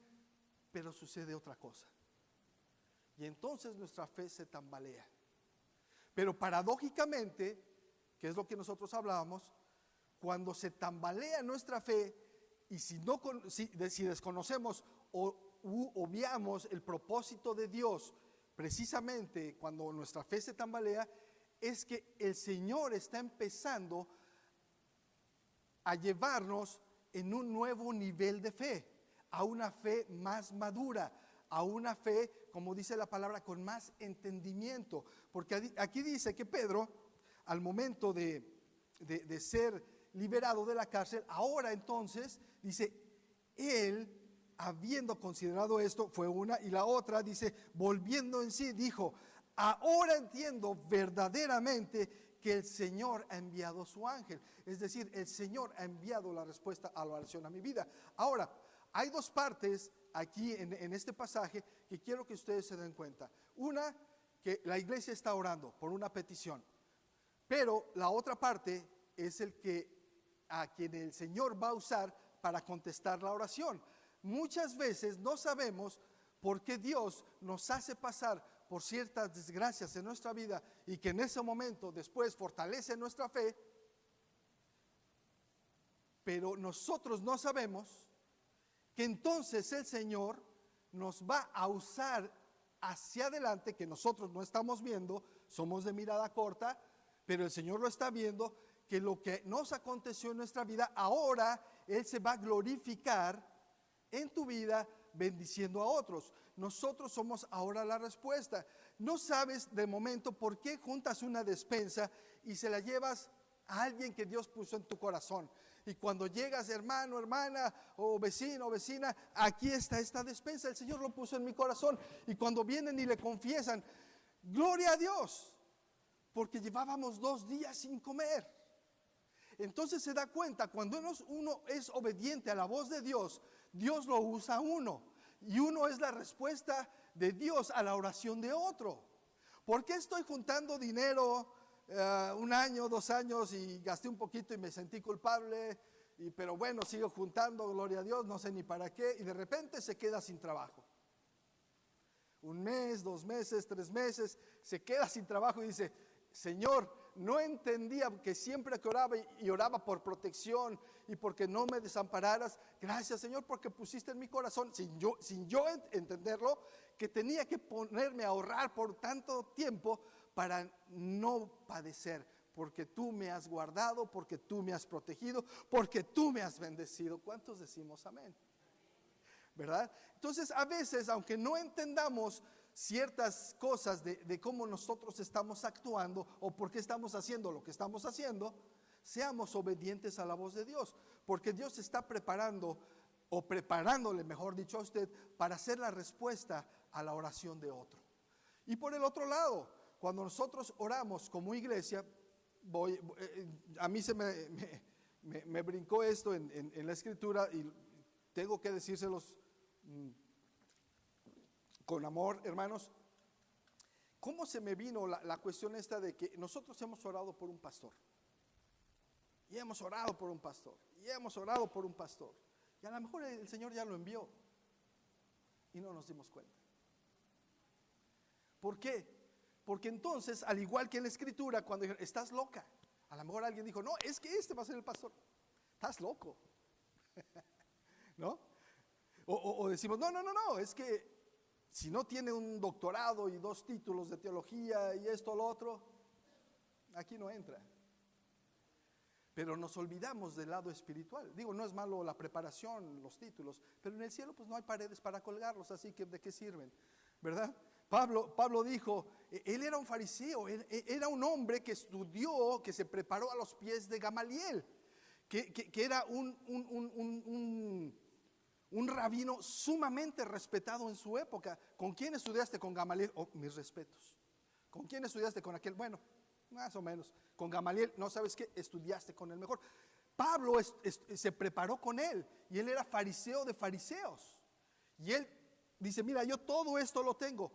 pero sucede otra cosa, y entonces nuestra fe se tambalea. Pero paradójicamente, que es lo que nosotros hablábamos, cuando se tambalea nuestra fe, y si desconocemos o obviamos el propósito de Dios, precisamente cuando nuestra fe se tambalea, es que el Señor está empezando a llevarnos en un nuevo nivel de fe, a una fe más madura, a una fe, como dice la palabra, con más entendimiento. Porque aquí dice que Pedro, al momento de ser liberado de la cárcel, ahora entonces, dice, él, habiendo considerado esto, fue una, y la otra, dice, volviendo en sí, dijo, ahora entiendo verdaderamente que el Señor ha enviado su ángel. Es decir, el Señor ha enviado la respuesta a la oración a mi vida. Ahora, hay dos partes aquí en este pasaje que quiero que ustedes se den cuenta. Una, que la iglesia está orando por una petición, pero la otra parte es a quien el Señor va a usar para contestar la oración. Muchas veces no sabemos por qué Dios nos hace pasar por ciertas desgracias en nuestra vida, y que en ese momento después fortalece nuestra fe, pero nosotros no sabemos que entonces el Señor nos va a usar hacia adelante, que nosotros no estamos viendo, somos de mirada corta, pero el Señor lo está viendo, que lo que nos aconteció en nuestra vida, ahora Él se va a glorificar en tu vida bendiciendo a otros. Nosotros somos ahora la respuesta. No sabes de momento por qué juntas una despensa y se la llevas a alguien que Dios puso en tu corazón. Y cuando llegas, hermano, hermana, o vecino, o vecina, aquí está esta despensa, el Señor lo puso en mi corazón. Y cuando vienen y le confiesan, gloria a Dios, porque llevábamos 2 días sin comer. Entonces se da cuenta, cuando uno es obediente a la voz de Dios, Dios lo usa a uno. Y uno es la respuesta de Dios a la oración de otro. ¿Por qué estoy juntando dinero 1 año, 2 años y gasté un poquito y me sentí culpable? Pero bueno, sigo juntando, gloria a Dios, no sé ni para qué, y de repente se queda sin trabajo. 1 mes, 2 meses, 3 meses, se queda sin trabajo y dice, Señor, no entendía que siempre que oraba y oraba por protección y porque no me desampararas, gracias Señor porque pusiste en mi corazón, sin yo entenderlo, que tenía que ponerme a ahorrar por tanto tiempo para no padecer, porque tú me has guardado, porque tú me has protegido, porque tú me has bendecido. ¿Cuántos decimos amén? ¿Verdad? Entonces, a veces, aunque no entendamos ciertas cosas de cómo nosotros estamos actuando o por qué estamos haciendo lo que estamos haciendo, seamos obedientes a la voz de Dios, porque Dios está preparando o preparándole, mejor dicho, a usted para hacer la respuesta a la oración de otro. Y por el otro lado, cuando nosotros oramos como iglesia, a mí se me brincó esto en la escritura y tengo que decírselos con amor, hermanos. ¿Cómo se me vino la cuestión esta de que nosotros hemos orado por un pastor? Y hemos orado por un pastor. Y hemos orado por un pastor. Y a lo mejor el Señor ya lo envió. Y no nos dimos cuenta. ¿Por qué? Porque entonces, al igual que en la escritura, cuando dijeron, estás loca. A lo mejor alguien dijo, no, es que este va a ser el pastor. Estás loco. ¿No? O decimos, no, es que si no tiene un doctorado y 2 títulos de teología y esto o lo otro, aquí no entra. Pero nos olvidamos del lado espiritual. Digo, no es malo la preparación, los títulos, pero en el cielo pues no hay paredes para colgarlos, así que ¿de qué sirven? ¿Verdad? Pablo dijo, él era un fariseo, era un hombre que estudió, que se preparó a los pies de Gamaliel, que era un rabino sumamente respetado en su época. ¿Con quién estudiaste? Con Gamaliel. Oh, mis respetos. ¿Con quién estudiaste? Con aquel. Bueno, más o menos. Con Gamaliel, no sabes qué, estudiaste con el mejor. Pablo se preparó con él y él era fariseo de fariseos. Y él dice, mira, yo todo esto lo tengo.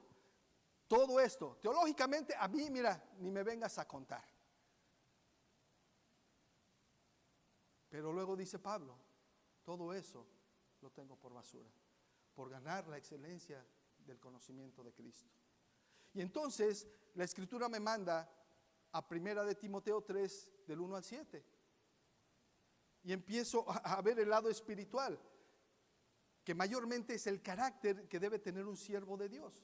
Todo esto. Teológicamente a mí, mira, ni me vengas a contar. Pero luego dice Pablo, todo eso lo tengo por basura, por ganar la excelencia del conocimiento de Cristo. Y entonces la escritura me manda a 1 de Timoteo 3, del 1 al 7. Y empiezo a ver el lado espiritual, que mayormente es el carácter que debe tener un siervo de Dios.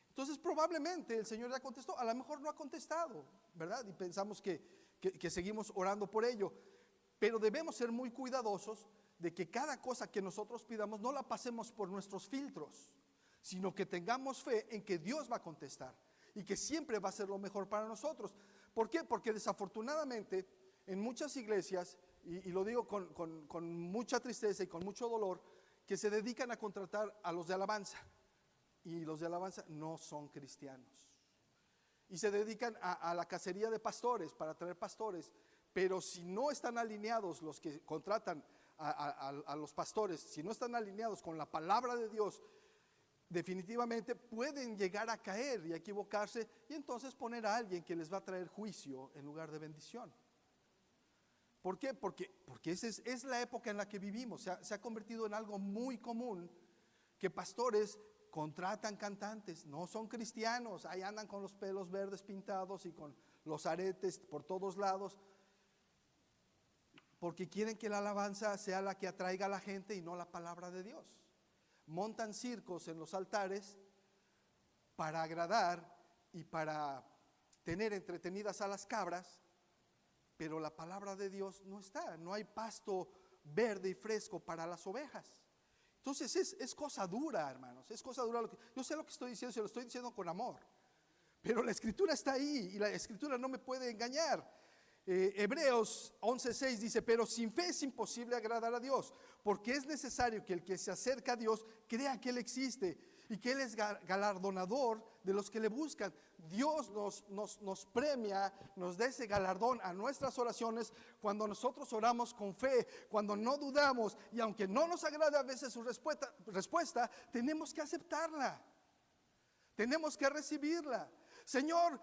Entonces probablemente el Señor ya contestó, a lo mejor no ha contestado, ¿verdad? Y pensamos que seguimos orando por ello. Pero debemos ser muy cuidadosos de que cada cosa que nosotros pidamos no la pasemos por nuestros filtros, sino que tengamos fe en que Dios va a contestar y que siempre va a ser lo mejor para nosotros. ¿Por qué? Porque desafortunadamente en muchas iglesias, y lo digo con mucha tristeza y con mucho dolor, que se dedican a contratar a los de alabanza, y los de alabanza no son cristianos, y se dedican a la cacería de pastores para traer pastores, pero si no están alineados los que contratan a los pastores, si no están alineados con la palabra de Dios, definitivamente pueden llegar a caer y a equivocarse, y entonces poner a alguien que les va a traer juicio en lugar de bendición. ¿Por qué? Porque esa es la época en la que vivimos. Se ha convertido en algo muy común que pastores contratan cantantes, no son cristianos, ahí andan con los pelos verdes pintados y con los aretes por todos lados, porque quieren que la alabanza sea la que atraiga a la gente y no la palabra de Dios. Montan circos en los altares para agradar y para tener entretenidas a las cabras, pero la palabra de Dios no está, no hay pasto verde y fresco para las ovejas. Entonces es cosa dura, hermanos, es cosa dura. Yo sé lo que estoy diciendo, se lo estoy diciendo con amor, pero la escritura está ahí y la escritura no me puede engañar. Hebreos 11:6 dice, pero sin fe es imposible agradar a Dios, porque es necesario que el que se acerca a Dios crea que Él existe y que Él es galardonador de los que le buscan. Dios nos premia, nos da ese galardón a nuestras oraciones cuando nosotros oramos con fe, cuando no dudamos, y aunque no nos agrade a veces su respuesta, tenemos que aceptarla, tenemos que recibirla. Señor,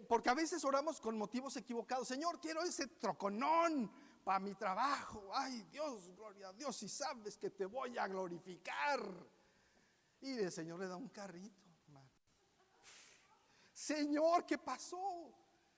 porque a veces oramos con motivos equivocados. Señor, quiero ese troconón para mi trabajo. Ay, Dios, gloria a Dios, si sabes que te voy a glorificar. Y el Señor le da un carrito, hermano. Señor, ¿qué pasó?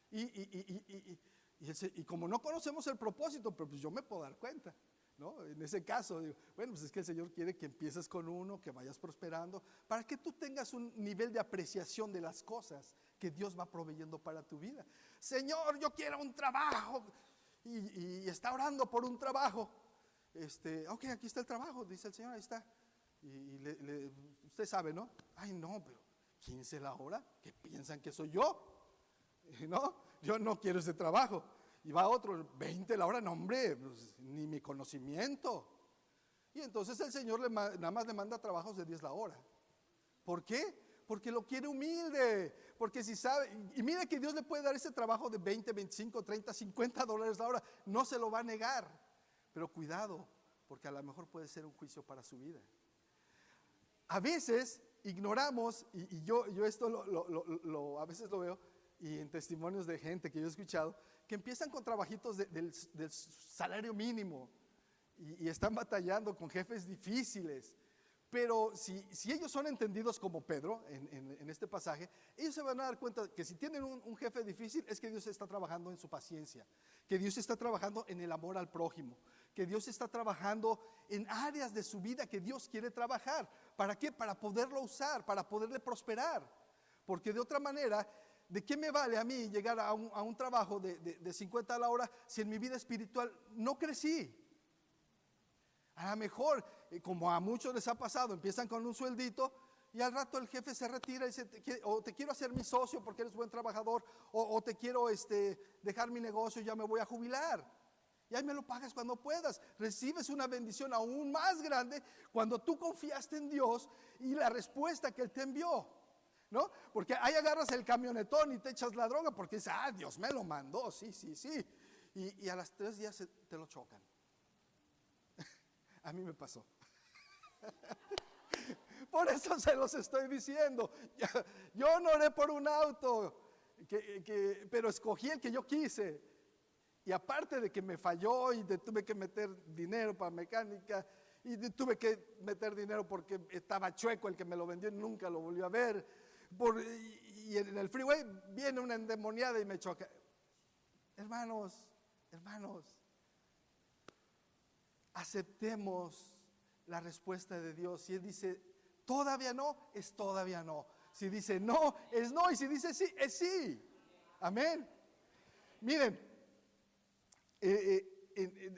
Y como no conocemos el propósito, pero pues yo me puedo dar cuenta. ¿no? En ese caso, digo, bueno, pues es que el Señor quiere que empieces con uno, que vayas prosperando, para que tú tengas un nivel de apreciación de las cosas que Dios va proveyendo para tu vida. Señor, yo quiero un trabajo, y está orando por un trabajo. Ok, aquí está el trabajo, dice el Señor, ahí está. Y usted sabe, ¿no? Ay, no, pero 15 la hora, ¿qué piensan que soy yo? ¿No? Yo no quiero ese trabajo. Y va otro, 20 la hora, no, hombre, pues, ni mi conocimiento. Y entonces el Señor nada más le manda trabajos de 10 la hora. ¿Por qué? Porque lo quiere humilde. Porque si sabe, y mire que Dios le puede dar ese trabajo de 20, 25, 30, 50 dólares la hora, no se lo va a negar. Pero cuidado, porque a lo mejor puede ser un juicio para su vida. A veces ignoramos, y yo esto a veces lo veo, y en testimonios de gente que yo he escuchado, que empiezan con trabajitos del salario mínimo, y están batallando con jefes difíciles. Pero si ellos son entendidos como Pedro en este pasaje, ellos se van a dar cuenta que si tienen un jefe difícil es que Dios está trabajando en su paciencia, que Dios está trabajando en el amor al prójimo, que Dios está trabajando en áreas de su vida que Dios quiere trabajar. ¿Para qué? Para poderlo usar, para poderle prosperar. Porque de otra manera, ¿de qué me vale a mí llegar a un trabajo de 50 a la hora si en mi vida espiritual no crecí? A lo mejor, como a muchos les ha pasado, empiezan con un sueldito y al rato el jefe se retira y dice, o te quiero hacer mi socio porque eres buen trabajador, o te quiero dejar mi negocio y ya me voy a jubilar. Y ahí me lo pagas cuando puedas. Recibes una bendición aún más grande cuando tú confiaste en Dios y la respuesta que Él te envió, ¿no? Porque ahí agarras el camionetón y te echas la droga porque dices, Dios me lo mandó, sí. Y a las 3 días te lo chocan. A mí me pasó. Por eso se los estoy diciendo. Yo no oré por un auto, pero escogí el que yo quise. Y aparte de que me falló y tuve que meter dinero para mecánica, y tuve que meter dinero porque estaba chueco el que me lo vendió y nunca lo volvió a ver. Y en el freeway viene una endemoniada y me choca. Hermanos, aceptemos la respuesta de Dios. Si Él dice todavía no, es todavía no. Si dice no, es no. Y si dice sí, es sí. Amén. Miren,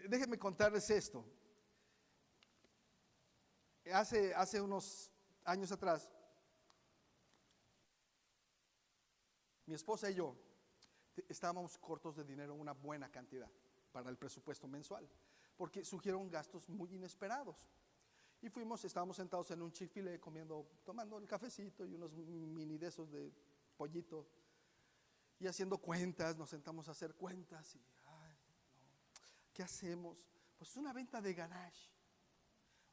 déjenme contarles esto. Hace unos años atrás, mi esposa y yo estábamos cortos de dinero, una buena cantidad para el presupuesto mensual, porque surgieron gastos muy inesperados. Y estábamos sentados en un Chick-fil-A tomando el cafecito y unos mini de esos de pollito, y haciendo cuentas. Nos sentamos a hacer cuentas y, ¿qué hacemos? Pues es una venta de garage.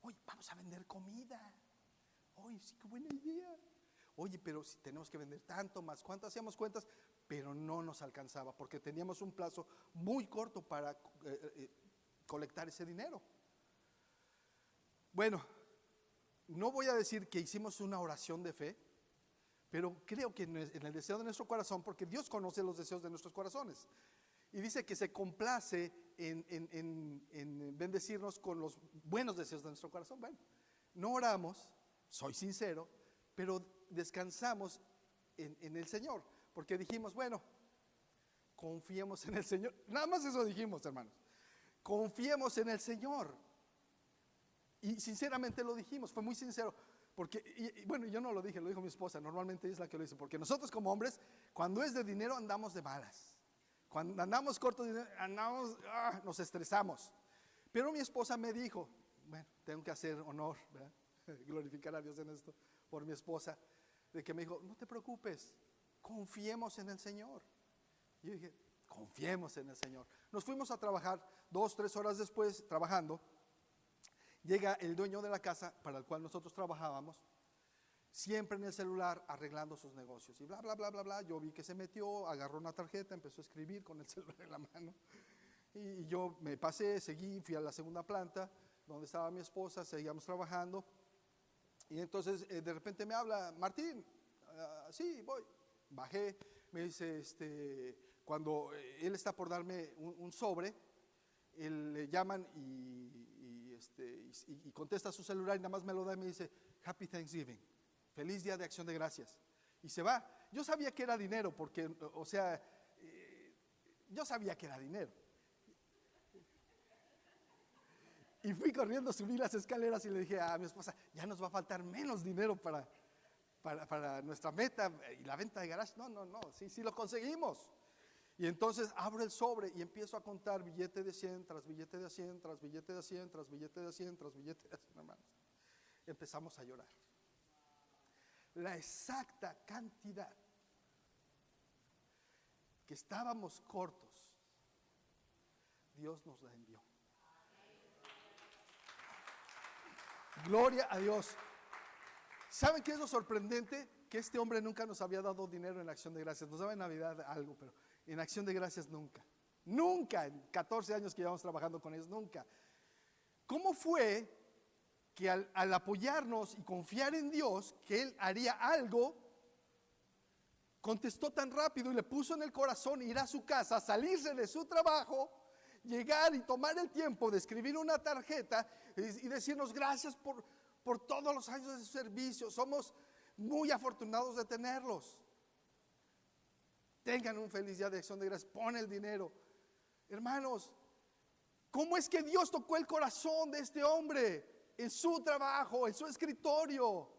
Oye, vamos a vender comida. Oye, sí, qué buena idea. Oye, pero si tenemos que vender tanto más, ¿cuánto? Hacíamos cuentas, pero no nos alcanzaba porque teníamos un plazo muy corto para colectar ese dinero. Bueno, no voy a decir que hicimos una oración de fe, pero creo que en el deseo de nuestro corazón, porque Dios conoce los deseos de nuestros corazones, y dice que se complace en bendecirnos con los buenos deseos de nuestro corazón. Bueno, no oramos, soy sincero, pero descansamos en el Señor, porque dijimos, bueno, confiemos en el Señor. Nada más eso dijimos, hermanos. Confiemos en el Señor. Y sinceramente lo dijimos, fue muy sincero. Porque, bueno, yo no lo dije, lo dijo mi esposa. Normalmente ella es la que lo dice. Porque nosotros como hombres, cuando es de dinero andamos de malas. Cuando andamos cortos de dinero, nos estresamos. Pero mi esposa me dijo, bueno, tengo que hacer honor, ¿verdad? Glorificar a Dios en esto, por mi esposa, de que me dijo, no te preocupes, confiemos en el Señor. Y yo dije, confiemos en el Señor. Nos fuimos a trabajar, 2-3 horas después, trabajando, llega el dueño de la casa para el cual nosotros trabajábamos, siempre en el celular arreglando sus negocios y bla, bla, bla, bla, bla. Yo vi que se metió, agarró una tarjeta, empezó a escribir con el celular en la mano. Y yo me pasé, seguí, fui a la segunda planta donde estaba mi esposa, seguíamos trabajando. Y entonces de repente me habla, Martín, sí, voy. Bajé, me dice, cuando él está por darme un sobre, él le llaman y y contesta su celular y nada más me lo da y me dice, Happy Thanksgiving, feliz día de acción de gracias. Y se va. Yo sabía que era dinero porque, yo sabía que era dinero. Y fui corriendo, subí las escaleras y le dije a mi esposa, ya nos va a faltar menos dinero para nuestra meta y la venta de garage. No, sí lo conseguimos. Y entonces abro el sobre y empiezo a contar billete de 100, tras billete de 100, tras billete de 100, tras billete de 100, tras billete de 100, hermanos. Empezamos a llorar. La exacta cantidad que estábamos cortos, Dios nos la envió. Gloria a Dios. ¿Saben qué es lo sorprendente? Que este hombre nunca nos había dado dinero en Acción de Gracias. Nos daba en Navidad algo, pero en Acción de Gracias nunca. Nunca, en 14 años que llevamos trabajando con ellos, nunca. ¿Cómo fue que al apoyarnos y confiar en Dios, que Él haría algo, contestó tan rápido y le puso en el corazón ir a su casa, salirse de su trabajo, llegar y tomar el tiempo de escribir una tarjeta y decirnos gracias por todos los años de su servicio? Somos muy afortunados de tenerlos. Tengan un feliz día de acción de gracias. Pon el dinero. Hermanos, ¿cómo es que Dios tocó el corazón de este hombre en su trabajo, en su escritorio?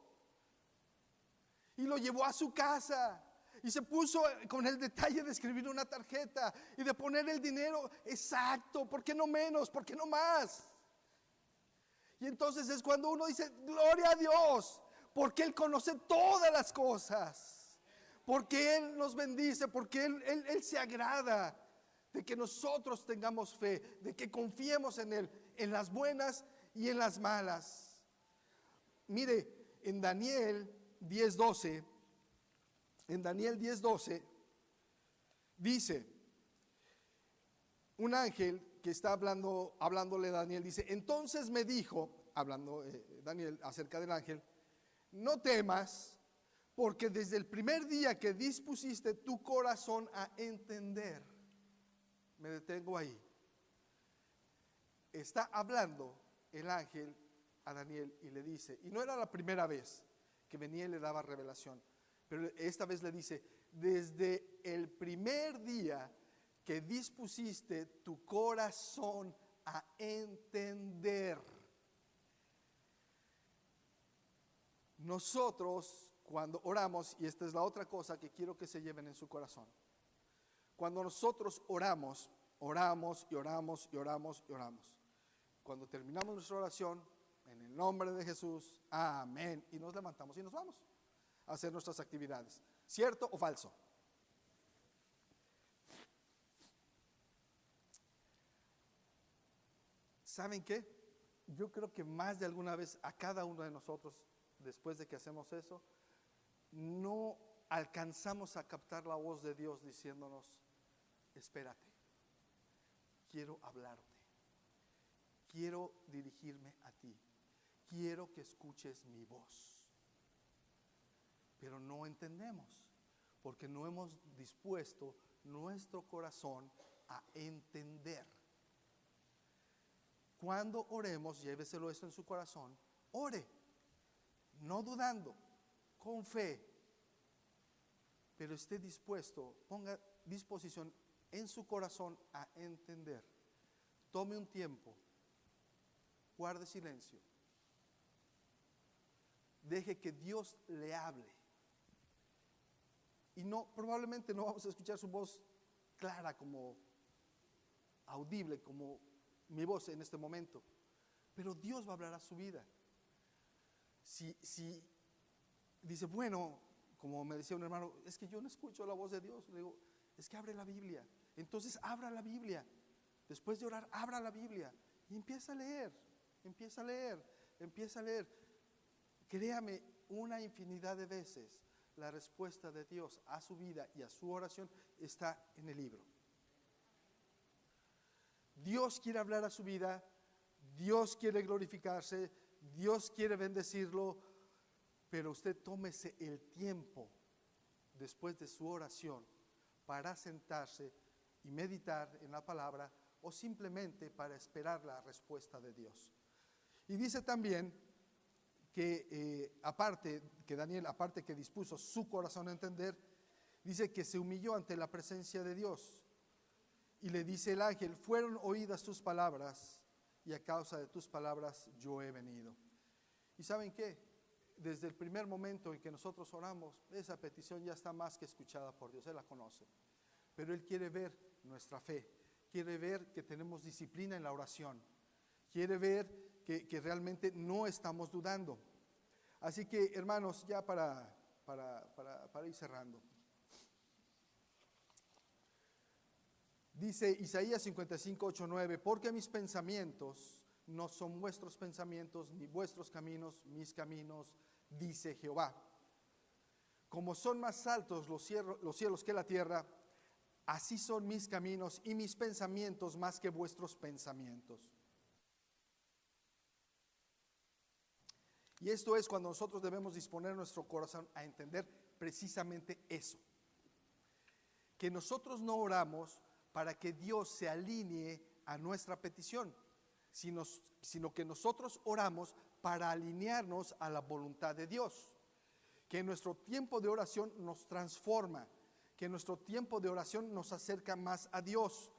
Y lo llevó a su casa. Y se puso con el detalle de escribir una tarjeta y de poner el dinero exacto. ¿Por qué no menos? ¿Por qué no más? Y entonces es cuando uno dice, gloria a Dios, porque Él conoce todas las cosas. Porque Él nos bendice, porque Él se agrada de que nosotros tengamos fe, de que confiemos en Él, en las buenas y en las malas. Mire, en Daniel 10:12, dice, un ángel que está hablándole a Daniel, dice, entonces me dijo, hablando Daniel acerca del ángel, no temas, porque desde el primer día que dispusiste tu corazón a entender, me detengo ahí, está hablando el ángel a Daniel y le dice, y no era la primera vez que venía y le daba revelación, pero esta vez le dice, desde el primer día que dispusiste tu corazón a entender. Nosotros cuando oramos, y esta es la otra cosa que quiero que se lleven en su corazón, cuando nosotros oramos y oramos y oramos y oramos, cuando terminamos nuestra oración, en el nombre de Jesús, amén, y nos levantamos y nos vamos a hacer nuestras actividades. ¿Cierto o falso? ¿Saben qué? Yo creo que más de alguna vez a cada uno de nosotros, después de que hacemos eso, no alcanzamos a captar la voz de Dios diciéndonos, espérate, quiero hablarte, quiero dirigirme a ti, quiero que escuches mi voz. Pero no entendemos, porque no hemos dispuesto nuestro corazón a entender. Cuando oremos, lléveselo esto en su corazón, ore, no dudando, con fe, pero esté dispuesto, ponga disposición en su corazón a entender. Tome un tiempo, guarde silencio, deje que Dios le hable. Y probablemente no vamos a escuchar su voz clara, como audible, como mi voz en este momento, pero Dios va a hablar a su vida. Si dice, bueno, como me decía un hermano, es que yo no escucho la voz de Dios, le digo, es que abre la Biblia. Entonces abra la Biblia, después de orar, abra la Biblia y empieza a leer. Créame, una infinidad de veces la respuesta de Dios a su vida y a su oración está en el libro. Dios quiere hablar a su vida, Dios quiere glorificarse, Dios quiere bendecirlo, pero usted tómese el tiempo después de su oración para sentarse y meditar en la palabra o simplemente para esperar la respuesta de Dios. Y dice también que aparte que dispuso su corazón a entender, dice que se humilló ante la presencia de Dios. Y le dice el ángel, fueron oídas tus palabras y a causa de tus palabras yo he venido. ¿Y saben qué? Desde el primer momento en que nosotros oramos, esa petición ya está más que escuchada por Dios, Él la conoce. Pero Él quiere ver nuestra fe, quiere ver que tenemos disciplina en la oración, quiere ver que realmente no estamos dudando. Así que, hermanos, ya para ir cerrando. Dice Isaías 55, 8, 9, porque mis pensamientos no son vuestros pensamientos, ni vuestros caminos, mis caminos, dice Jehová. Como son más altos los cielos que la tierra, así son mis caminos y mis pensamientos más que vuestros pensamientos. Y esto es cuando nosotros debemos disponer nuestro corazón a entender precisamente eso. Que nosotros no oramos para que Dios se alinee a nuestra petición, sino que nosotros oramos para alinearnos a la voluntad de Dios. Que nuestro tiempo de oración nos transforma, que nuestro tiempo de oración nos acerca más a Dios.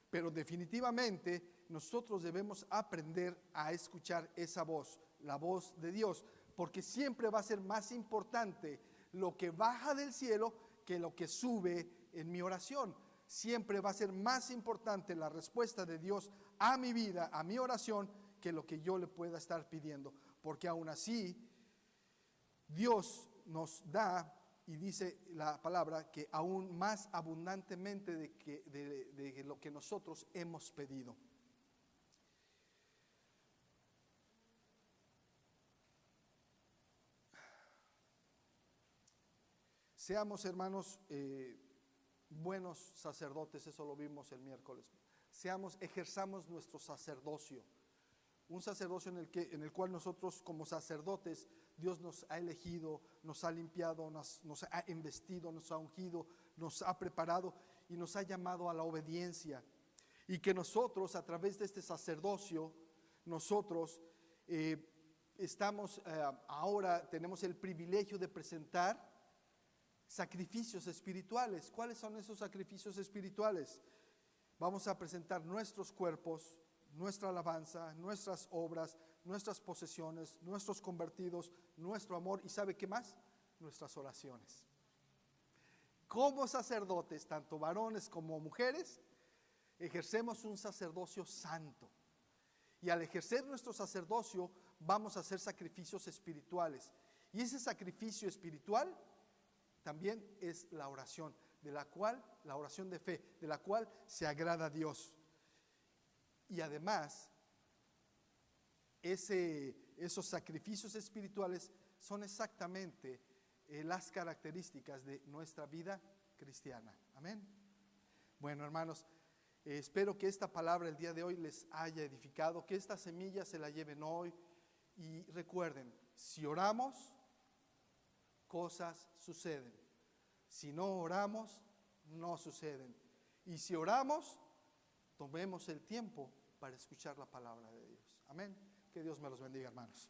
Pero definitivamente nosotros debemos aprender a escuchar esa voz, la voz de Dios, porque siempre va a ser más importante lo que baja del cielo que lo que sube en mi oración. Siempre va a ser más importante la respuesta de Dios a mi vida, a mi oración, que lo que yo le pueda estar pidiendo. Porque aún así, Dios nos da, y dice la palabra, que aún más abundantemente de lo que nosotros hemos pedido. Seamos, hermanos, buenos sacerdotes, eso lo vimos el miércoles. Ejerzamos nuestro sacerdocio. Un sacerdocio en el cual nosotros como sacerdotes, Dios nos ha elegido, nos ha limpiado, nos ha investido, nos ha ungido, nos ha preparado y nos ha llamado a la obediencia. Y que nosotros a través de este sacerdocio, nosotros ahora tenemos el privilegio de presentar sacrificios espirituales. ¿Cuáles son esos sacrificios espirituales? Vamos a presentar nuestros cuerpos, nuestra alabanza, nuestras obras, nuestras posesiones, nuestros convertidos, nuestro amor y ¿sabe qué más? Nuestras oraciones. Como sacerdotes, tanto varones como mujeres, ejercemos un sacerdocio santo. Y al ejercer nuestro sacerdocio vamos a hacer sacrificios espirituales. Y ese sacrificio espiritual también es la oración, la oración de fe, de la cual se agrada a Dios. Y además, esos sacrificios espirituales son exactamente las características de nuestra vida cristiana. Amén. Bueno, hermanos, espero que esta palabra el día de hoy les haya edificado, que esta semilla se la lleven hoy. Y recuerden, si oramos, cosas suceden. Si no oramos, no suceden. Y si oramos, tomemos el tiempo para escuchar la palabra de Dios. Amén. Que Dios me los bendiga, hermanos.